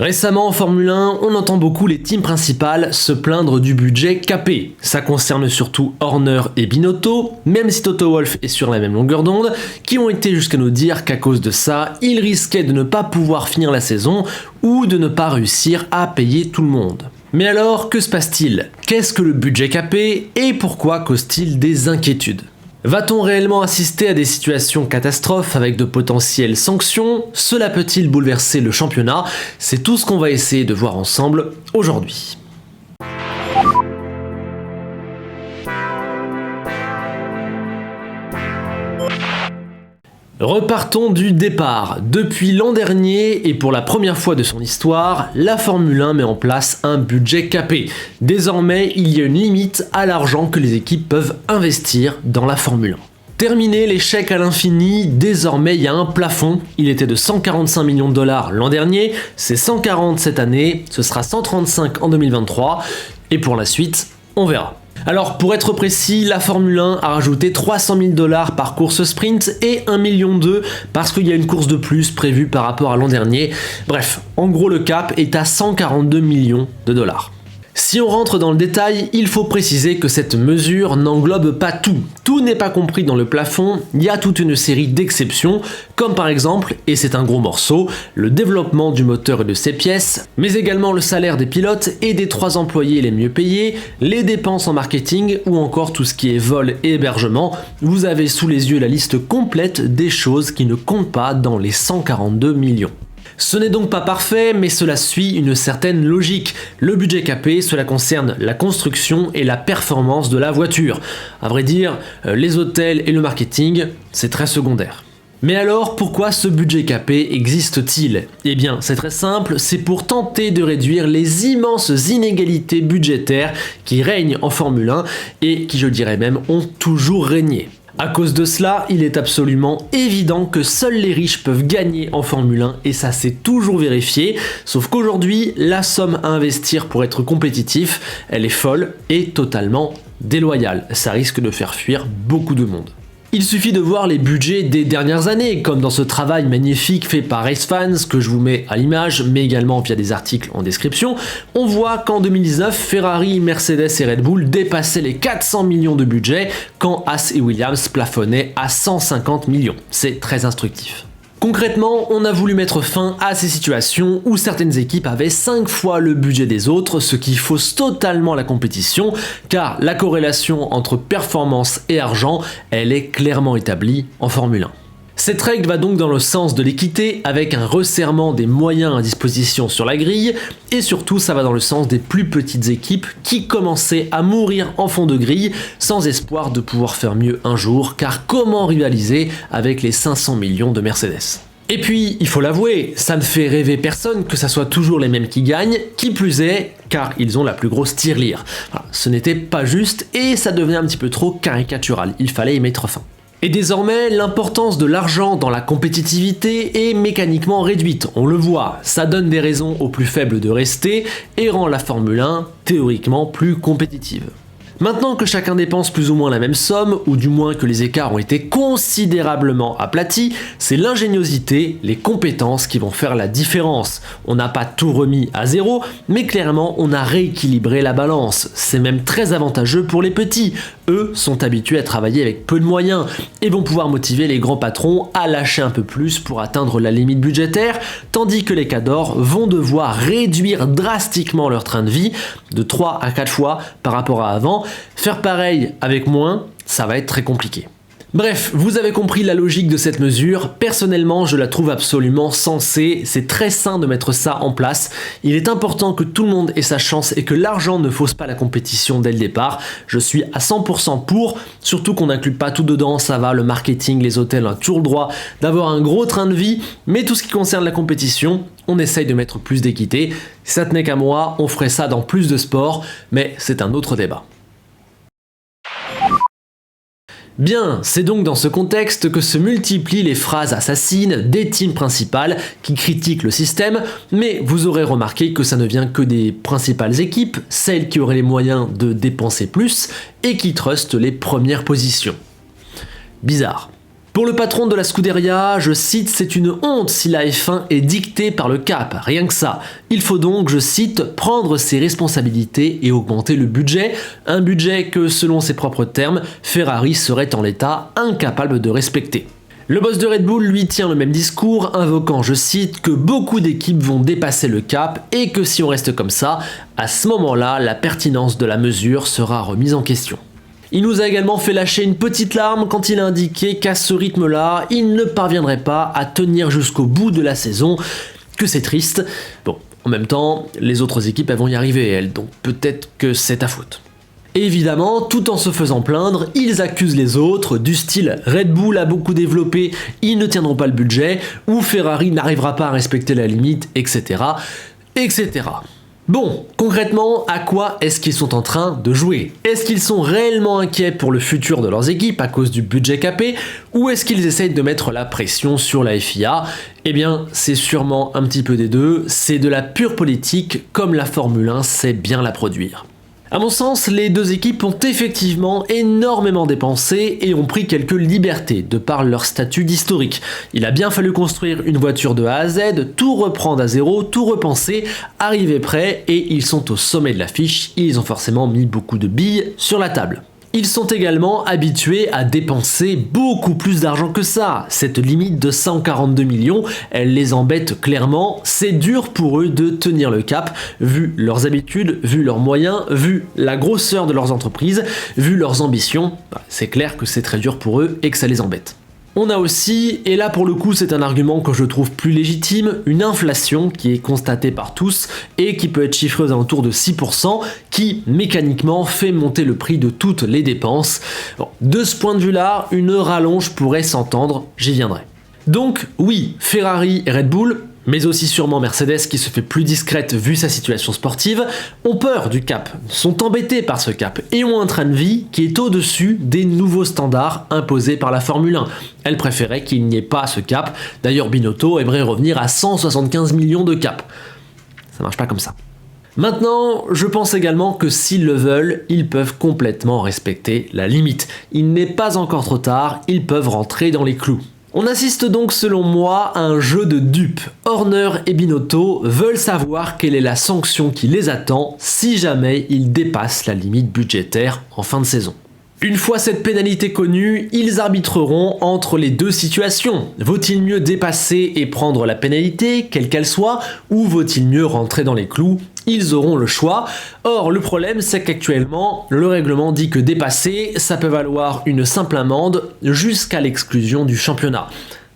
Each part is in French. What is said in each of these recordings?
Récemment en Formule 1, on entend beaucoup les teams principales se plaindre du budget capé. Ça concerne surtout Horner et Binotto, même si Toto Wolff est sur la même longueur d'onde, qui ont été jusqu'à nous dire qu'à cause de ça, ils risquaient de ne pas pouvoir finir la saison ou de ne pas réussir à payer tout le monde. Mais alors, que se passe-t-il? Qu'est-ce que le budget capé et pourquoi cause-t-il des inquiétudes? Va-t-on réellement assister à des situations catastrophes avec de potentielles sanctions? Cela peut-il bouleverser le championnat? C'est tout ce qu'on va essayer de voir ensemble aujourd'hui. Repartons du départ. Depuis l'an dernier, et pour la première fois de son histoire, la Formule 1 met en place un budget capé. Désormais, il y a une limite à l'argent que les équipes peuvent investir dans la Formule 1. Terminé les chèques à l'infini, désormais il y a un plafond. Il était de 145 millions de dollars l'an dernier, c'est 140 cette année, ce sera 135 en 2023, et pour la suite, on verra. Alors pour être précis, la Formule 1 a rajouté 300 000 dollars par course sprint et 1,2 million parce qu'il y a une course de plus prévue par rapport à l'an dernier. Bref, en gros le cap est à 142 millions de dollars. Si on rentre dans le détail, il faut préciser que cette mesure n'englobe pas tout. Tout n'est pas compris dans le plafond, il y a toute une série d'exceptions, comme par exemple, et c'est un gros morceau, le développement du moteur et de ses pièces, mais également le salaire des pilotes et des 3 employés les mieux payés, les dépenses en marketing ou encore tout ce qui est vol et hébergement. Vous avez sous les yeux la liste complète des choses qui ne comptent pas dans les 142 millions. Ce n'est donc pas parfait, mais cela suit une certaine logique. Le budget capé, cela concerne la construction et la performance de la voiture. À vrai dire, les hôtels et le marketing, c'est très secondaire. Mais alors, pourquoi ce budget capé existe-t-il? Eh bien, c'est très simple, c'est pour tenter de réduire les immenses inégalités budgétaires qui règnent en Formule 1 et qui, je dirais même, ont toujours régné. À cause de cela, il est absolument évident que seuls les riches peuvent gagner en Formule 1 et ça c'est toujours vérifié, sauf qu'aujourd'hui, la somme à investir pour être compétitif, elle est folle et totalement déloyale. Ça risque de faire fuir beaucoup de monde. Il suffit de voir les budgets des dernières années, comme dans ce travail magnifique fait par Racefans, que je vous mets à l'image, mais également via des articles en description. On voit qu'en 2019, Ferrari, Mercedes et Red Bull dépassaient les 400 millions de budget, quand Haas et Williams plafonnaient à 150 millions. C'est très instructif. Concrètement, on a voulu mettre fin à ces situations où certaines équipes avaient 5 fois le budget des autres, ce qui fausse totalement la compétition, car la corrélation entre performance et argent, elle est clairement établie en Formule 1. Cette règle va donc dans le sens de l'équité, avec un resserrement des moyens à disposition sur la grille, et surtout ça va dans le sens des plus petites équipes qui commençaient à mourir en fond de grille, sans espoir de pouvoir faire mieux un jour, car comment rivaliser avec les 500 millions de Mercedes? Et puis, il faut l'avouer, ça ne fait rêver personne que ça soit toujours les mêmes qui gagnent, qui plus est, car ils ont la plus grosse tirelire. Voilà, ce n'était pas juste, et ça devenait un petit peu trop caricatural, il fallait y mettre fin. Et désormais, l'importance de l'argent dans la compétitivité est mécaniquement réduite, on le voit, ça donne des raisons aux plus faibles de rester et rend la Formule 1 théoriquement plus compétitive. Maintenant que chacun dépense plus ou moins la même somme, ou du moins que les écarts ont été considérablement aplatis, c'est l'ingéniosité, les compétences qui vont faire la différence. On n'a pas tout remis à zéro, mais clairement on a rééquilibré la balance. C'est même très avantageux pour les petits. Eux sont habitués à travailler avec peu de moyens et vont pouvoir motiver les grands patrons à lâcher un peu plus pour atteindre la limite budgétaire, tandis que les cadors vont devoir réduire drastiquement leur train de vie de 3 à 4 fois par rapport à avant. Faire pareil avec moins, ça va être très compliqué. Bref, vous avez compris la logique de cette mesure. Personnellement, je la trouve absolument sensée. C'est très sain de mettre ça en place. Il est important que tout le monde ait sa chance et que l'argent ne fausse pas la compétition dès le départ. Je suis à 100% pour, surtout qu'on n'inclut pas tout dedans. Ça va, le marketing, les hôtels, on a toujours le droit d'avoir un gros train de vie. Mais tout ce qui concerne la compétition, on essaye de mettre plus d'équité. Si ça tenait qu'à moi, on ferait ça dans plus de sports. Mais c'est un autre débat. Bien, c'est donc dans ce contexte que se multiplient les phrases assassines des teams principales qui critiquent le système, mais vous aurez remarqué que ça ne vient que des principales équipes, celles qui auraient les moyens de dépenser plus et qui trustent les premières positions. Bizarre. Pour le patron de la Scuderia, je cite, c'est une honte si la F1 est dictée par le cap, rien que ça. Il faut donc, je cite, prendre ses responsabilités et augmenter le budget, un budget que, selon ses propres termes, Ferrari serait en l'état incapable de respecter. Le boss de Red Bull lui tient le même discours, invoquant, je cite, que beaucoup d'équipes vont dépasser le cap et que si on reste comme ça, à ce moment-là, la pertinence de la mesure sera remise en question. Il nous a également fait lâcher une petite larme quand il a indiqué qu'à ce rythme-là, il ne parviendrait pas à tenir jusqu'au bout de la saison, que c'est triste. Bon, en même temps, les autres équipes elles vont y arriver, elles, donc peut-être que c'est ta faute. Et évidemment, tout en se faisant plaindre, ils accusent les autres, du style Red Bull a beaucoup développé, ils ne tiendront pas le budget, ou Ferrari n'arrivera pas à respecter la limite, etc. etc. Bon, concrètement, à quoi est-ce qu'ils sont en train de jouer? Est-ce qu'ils sont réellement inquiets pour le futur de leurs équipes à cause du budget capé, ou est-ce qu'ils essayent de mettre la pression sur la FIA? Eh bien, c'est sûrement un petit peu des deux, c'est de la pure politique, comme la Formule 1 sait bien la produire. À mon sens, les deux équipes ont effectivement énormément dépensé et ont pris quelques libertés de par leur statut d'historique. Il a bien fallu construire une voiture de A à Z, tout reprendre à zéro, tout repenser, arriver prêt et ils sont au sommet de l'affiche, ils ont forcément mis beaucoup de billes sur la table. Ils sont également habitués à dépenser beaucoup plus d'argent que ça. Cette limite de 142 millions, elle les embête clairement. C'est dur pour eux de tenir le cap, vu leurs habitudes, vu leurs moyens, vu la grosseur de leurs entreprises, vu leurs ambitions. C'est clair que c'est très dur pour eux et que ça les embête. On a aussi, et là pour le coup c'est un argument que je trouve plus légitime, une inflation qui est constatée par tous et qui peut être chiffrée aux alentours de 6%, qui mécaniquement fait monter le prix de toutes les dépenses. Bon, de ce point de vue-là, une rallonge pourrait s'entendre, j'y viendrai. Donc oui, Ferrari et Red Bull, mais aussi sûrement Mercedes qui se fait plus discrète vu sa situation sportive, ont peur du cap, sont embêtés par ce cap et ont un train de vie qui est au-dessus des nouveaux standards imposés par la Formule 1. Elle préférait qu'il n'y ait pas ce cap, d'ailleurs Binotto aimerait revenir à 175 millions de cap. Ça marche pas comme ça. Maintenant, je pense également que s'ils le veulent, ils peuvent complètement respecter la limite. Il n'est pas encore trop tard, ils peuvent rentrer dans les clous. On assiste donc selon moi à un jeu de dupes. Horner et Binotto veulent savoir quelle est la sanction qui les attend si jamais ils dépassent la limite budgétaire en fin de saison. Une fois cette pénalité connue, ils arbitreront entre les deux situations. Vaut-il mieux dépasser et prendre la pénalité, quelle qu'elle soit, ou vaut-il mieux rentrer dans les clous? Ils auront le choix. Or, le problème, c'est qu'actuellement, le règlement dit que dépasser, ça peut valoir une simple amende jusqu'à l'exclusion du championnat.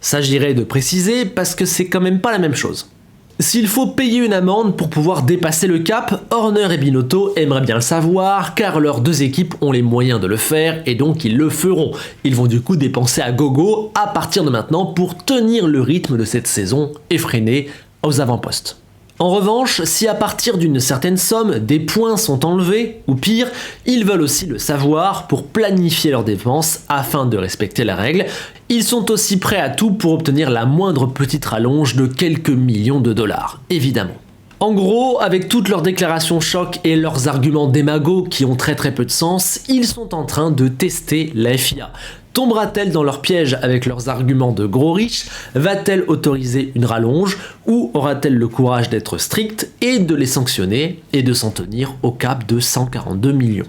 S'agirait de préciser parce que c'est quand même pas la même chose. S'il faut payer une amende pour pouvoir dépasser le cap, Horner et Binotto aimeraient bien le savoir car leurs deux équipes ont les moyens de le faire et donc ils le feront. Ils vont du coup dépenser à gogo à partir de maintenant pour tenir le rythme de cette saison effrénée aux avant-postes. En revanche, si à partir d'une certaine somme, des points sont enlevés, ou pire, ils veulent aussi le savoir pour planifier leurs dépenses afin de respecter la règle, ils sont aussi prêts à tout pour obtenir la moindre petite rallonge de quelques millions de dollars, évidemment. En gros, avec toutes leurs déclarations choc et leurs arguments démagos qui ont très peu de sens, ils sont en train de tester la FIA. Tombera-t-elle dans leur piège avec leurs arguments de gros riches? Va-t-elle autoriser une rallonge? Ou aura-t-elle le courage d'être stricte et de les sanctionner et de s'en tenir au cap de 142 millions?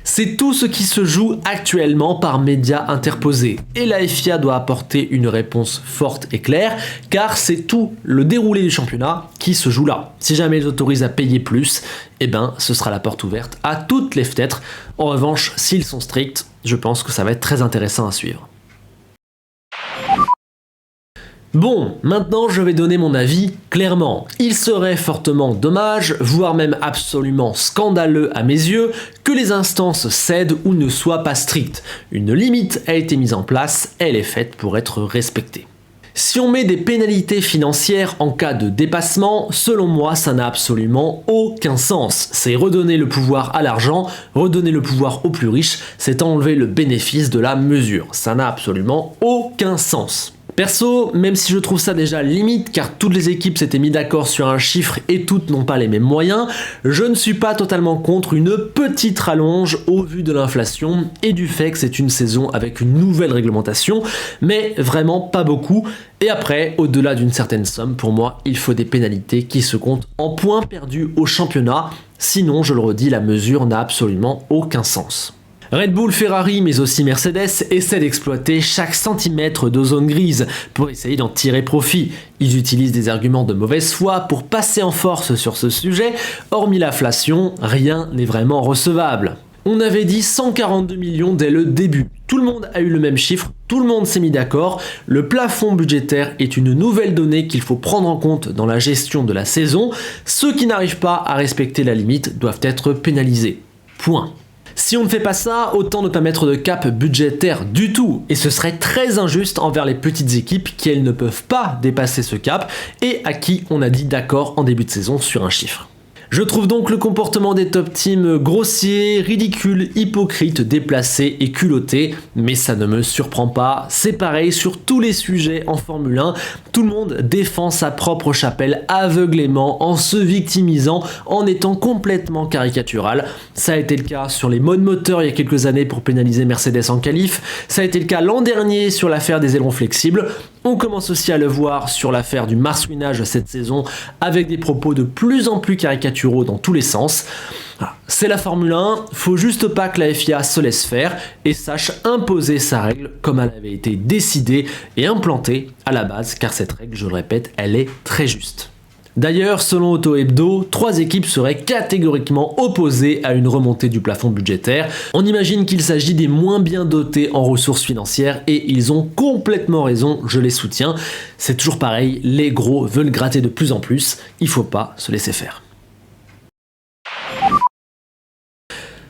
C'est tout ce qui se joue actuellement par médias interposés et la FIA doit apporter une réponse forte et claire car c'est tout le déroulé du championnat qui se joue là. Si jamais ils autorisent à payer plus, eh ben ce sera la porte ouverte à toutes les fenêtres. En revanche, s'ils sont stricts, je pense que ça va être très intéressant à suivre. Bon, maintenant je vais donner mon avis clairement. Il serait fortement dommage, voire même absolument scandaleux à mes yeux, que les instances cèdent ou ne soient pas strictes. Une limite a été mise en place, elle est faite pour être respectée. Si on met des pénalités financières en cas de dépassement, selon moi, ça n'a absolument aucun sens. C'est redonner le pouvoir à l'argent, redonner le pouvoir aux plus riches, c'est enlever le bénéfice de la mesure. Ça n'a absolument aucun sens. Perso, même si je trouve ça déjà limite car toutes les équipes s'étaient mis d'accord sur un chiffre et toutes n'ont pas les mêmes moyens, je ne suis pas totalement contre une petite rallonge au vu de l'inflation et du fait que c'est une saison avec une nouvelle réglementation, mais vraiment pas beaucoup. Et après, au-delà d'une certaine somme, pour moi, il faut des pénalités qui se comptent en points perdus au championnat, sinon, je le redis, la mesure n'a absolument aucun sens. Red Bull, Ferrari, mais aussi Mercedes essaient d'exploiter chaque centimètre de zone grise pour essayer d'en tirer profit. Ils utilisent des arguments de mauvaise foi pour passer en force sur ce sujet. Hormis l'inflation, rien n'est vraiment recevable. On avait dit 142 millions dès le début. Tout le monde a eu le même chiffre, tout le monde s'est mis d'accord. Le plafond budgétaire est une nouvelle donnée qu'il faut prendre en compte dans la gestion de la saison. Ceux qui n'arrivent pas à respecter la limite doivent être pénalisés. Point. Si on ne fait pas ça, autant ne pas mettre de cap budgétaire du tout, et ce serait très injuste envers les petites équipes qui elles ne peuvent pas dépasser ce cap et à qui on a dit d'accord en début de saison sur un chiffre. Je trouve donc le comportement des top teams grossier, ridicule, hypocrite, déplacé et culotté, mais ça ne me surprend pas, c'est pareil sur tous les sujets en Formule 1, tout le monde défend sa propre chapelle aveuglément, en se victimisant, en étant complètement caricatural. Ça a été le cas sur les modes moteurs il y a quelques années pour pénaliser Mercedes en qualif, ça a été le cas l'an dernier sur l'affaire des ailerons flexibles. On commence aussi à le voir sur l'affaire du marsouinage cette saison avec des propos de plus en plus caricaturaux dans tous les sens. C'est la Formule 1, faut juste pas que la FIA se laisse faire et sache imposer sa règle comme elle avait été décidée et implantée à la base, car cette règle, je le répète, elle est très juste. D'ailleurs, selon Auto Hebdo, 3 équipes seraient catégoriquement opposées à une remontée du plafond budgétaire. On imagine qu'il s'agit des moins bien dotés en ressources financières et ils ont complètement raison, je les soutiens. C'est toujours pareil, les gros veulent gratter de plus en plus, il faut pas se laisser faire.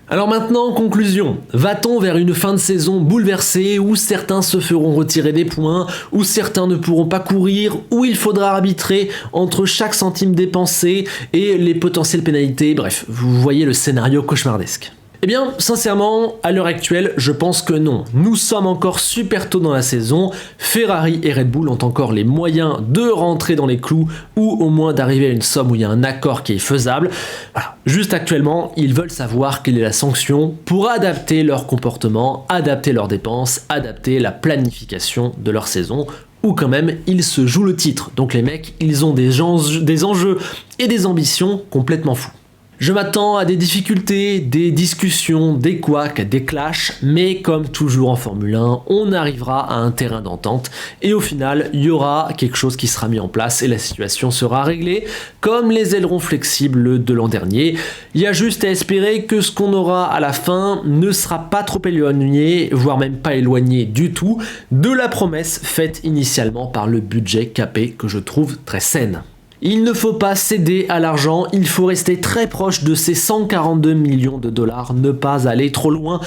Alors maintenant, conclusion, va-t-on vers une fin de saison bouleversée où certains se feront retirer des points, où certains ne pourront pas courir, où il faudra arbitrer entre chaque centime dépensé et les potentielles pénalités, bref, vous voyez le scénario cauchemardesque. Eh bien, sincèrement, à l'heure actuelle, je pense que non. Nous sommes encore super tôt dans la saison, Ferrari et Red Bull ont encore les moyens de rentrer dans les clous ou au moins d'arriver à une somme où il y a un accord qui est faisable. Voilà. Juste actuellement, ils veulent savoir quelle est la sanction pour adapter leur comportement, adapter leurs dépenses, adapter la planification de leur saison, où quand même ils se jouent le titre. Donc les mecs, ils ont des enjeux et des ambitions complètement fous. Je m'attends à des difficultés, des discussions, des couacs, des clashs, mais comme toujours en Formule 1, on arrivera à un terrain d'entente et au final, il y aura quelque chose qui sera mis en place et la situation sera réglée, comme les ailerons flexibles de l'an dernier. Il y a juste à espérer que ce qu'on aura à la fin ne sera pas trop éloigné, voire même pas éloigné du tout, de la promesse faite initialement par le budget capé que je trouve très saine. Il ne faut pas céder à l'argent, il faut rester très proche de ces 142 millions de dollars, ne pas aller trop loin.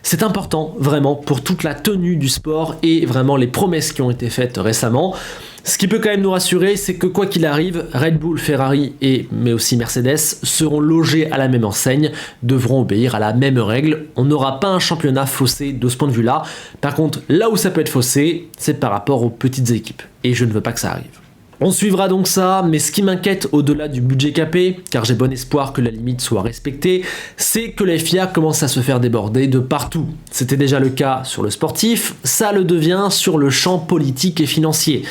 C'est important, vraiment, pour toute la tenue du sport et vraiment les promesses qui ont été faites récemment. Ce qui peut quand même nous rassurer, c'est que quoi qu'il arrive, Red Bull, Ferrari mais aussi Mercedes seront logés à la même enseigne, devront obéir à la même règle. On n'aura pas un championnat faussé de ce point de vue-là. Par contre, là où ça peut être faussé, c'est par rapport aux petites équipes. Et je ne veux pas que ça arrive. On suivra donc ça, mais ce qui m'inquiète au-delà du budget capé, car j'ai bon espoir que la limite soit respectée, c'est que la FIA commence à se faire déborder de partout. C'était déjà le cas sur le sportif, ça le devient sur le champ politique et financier.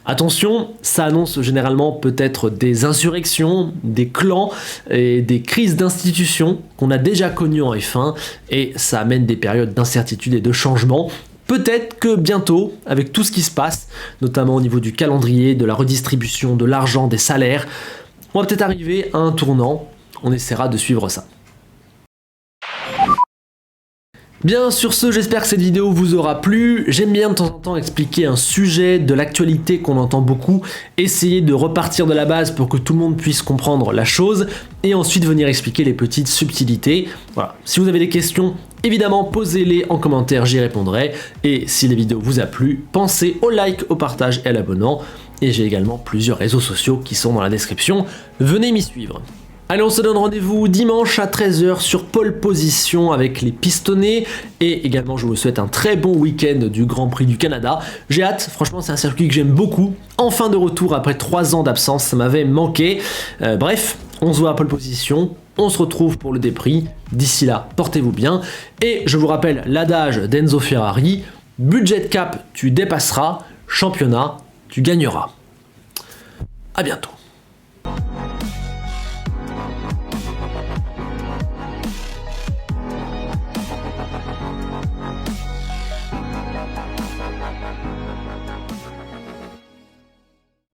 Attention, ça annonce généralement peut-être des insurrections, des clans et des crises d'institutions qu'on a déjà connues en F1, et ça amène des périodes d'incertitude et de changement. Peut-être que bientôt, avec tout ce qui se passe, notamment au niveau du calendrier, de la redistribution, de l'argent, des salaires, on va peut-être arriver à un tournant, on essaiera de suivre ça. Bien, sur ce, j'espère que cette vidéo vous aura plu. J'aime bien de temps en temps expliquer un sujet de l'actualité qu'on entend beaucoup, essayer de repartir de la base pour que tout le monde puisse comprendre la chose, et ensuite venir expliquer les petites subtilités. Voilà. Si vous avez des questions, évidemment, posez-les en commentaire, j'y répondrai. Et si la vidéo vous a plu, pensez au like, au partage et à l'abonnement. Et j'ai également plusieurs réseaux sociaux qui sont dans la description. Venez m'y suivre. Allez, on se donne rendez-vous dimanche à 13h sur Pole Position avec les pistonnés. Et également, je vous souhaite un très bon week-end du Grand Prix du Canada. J'ai hâte, franchement, c'est un circuit que j'aime beaucoup. Enfin de retour après 3 ans d'absence, ça m'avait manqué. Bref, on se voit à Pole Position. On se retrouve pour le déprix. D'ici là, portez-vous bien. Et je vous rappelle l'adage d'Enzo Ferrari. Budget cap, tu dépasseras. Championnat, tu gagneras. À bientôt.